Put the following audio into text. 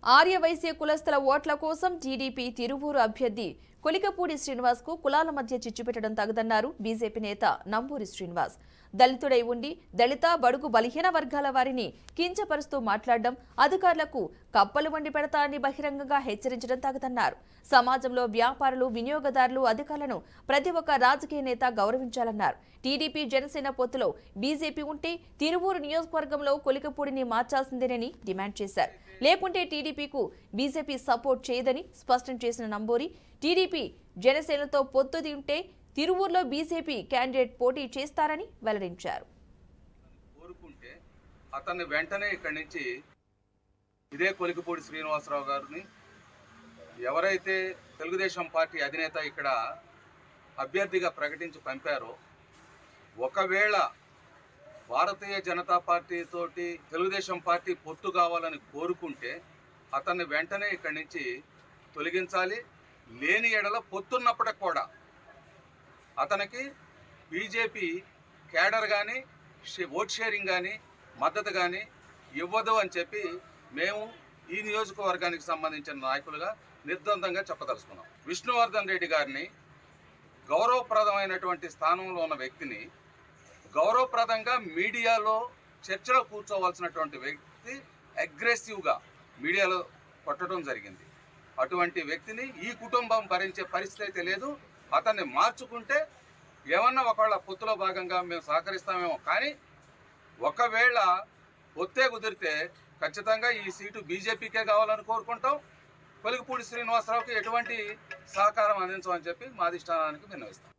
ఆర్యవైశ్య కులస్తుల ఓట్ల కోసం టీడీపీ తిరువూరు అభ్యర్థి కొలికపూడి శ్రీనివాస్ కు కులాల మధ్య చిచ్చు పెట్టడం తగదన్నారు బీజేపీ నేత నంబూరి శ్రీనివాస్. దళితుడై ఉండి దళిత బడుగు బలహీన వర్గాల వారిని కించపరుస్తూ మాట్లాడడం, అధికారులకు కప్పలు వండి పెడతారని బహిరంగంగా హెచ్చరించడం తగదన్నారు. సమాజంలో వ్యాపారులు, వినియోగదారులు, అధికారులను ప్రతి ఒక్క రాజకీయ నేత గౌరవించాలన్నారు. టీడీపీ జనసేన పొత్తులో బీజేపీ ఉంటే తిరువూరు నియోజకవర్గంలో కొలికపూడిని మార్చాల్సిందేనని డిమాండ్ చేశారు. లేకుంటే టీడీపీకు బీజేపీ సపోర్ట్ చేయదని స్పష్టం చేసిన నంబూరి, టీడీపీ జనసేనతో పొత్తు ఉంటే తిరువూరులో బీజేపీ క్యాండిడేట్ పోటీ చేస్తారని వెల్లడించారు. కోరుకుంటే అతన్ని వెంటనే ఇక్కడి నుంచి ఇదే కొలికపూడి శ్రీనివాసరావు గారిని ఎవరైతే తెలుగుదేశం పార్టీ అధినేత ఇక్కడ అభ్యర్థిగా ప్రకటించి పంపారో, ఒకవేళ భారతీయ జనతా పార్టీ తోటి తెలుగుదేశం పార్టీ పొత్తు కావాలని కోరుకుంటే అతన్ని వెంటనే ఇక్కడి నుంచి తొలగించాలి. లేని ఎడల పొత్తున్నప్పటికి కూడా అతనికి బీజేపీ క్యాడర్ కానీ ఓట్ షేరింగ్ కానీ మద్దతు కానీ ఇవ్వదు అని చెప్పి మేము ఈ నియోజకవర్గానికి సంబంధించిన నాయకులుగా నిర్ద్వందంగా చెప్పదలుచుకున్నాం. విష్ణువర్ధన్ రెడ్డి గారిని గౌరవప్రదమైనటువంటి స్థానంలో ఉన్న వ్యక్తిని గౌరవప్రదంగా మీడియాలో చర్చలో కూర్చోవలసినటువంటి వ్యక్తి అగ్రెసివ్గా మీడియాలో కొట్టడం జరిగింది. అటువంటి వ్యక్తిని ఈ కుటుంబం భరించే పరిస్థితి అయితే లేదు. అతన్ని మార్చుకుంటే ఏమన్నా ఒకవేళ పొత్తులో భాగంగా మేము సహకరిస్తామేమో, కానీ ఒకవేళ పొత్తే కుదిరితే ఖచ్చితంగా ఈ సీటు బీజేపీకే కావాలని కోరుకుంటాం. కొలికపూడి శ్రీనివాసరావుకి ఎటువంటి సహకారం అందించమని చెప్పి మా అధిష్టానానికి విన్నవిస్తాం.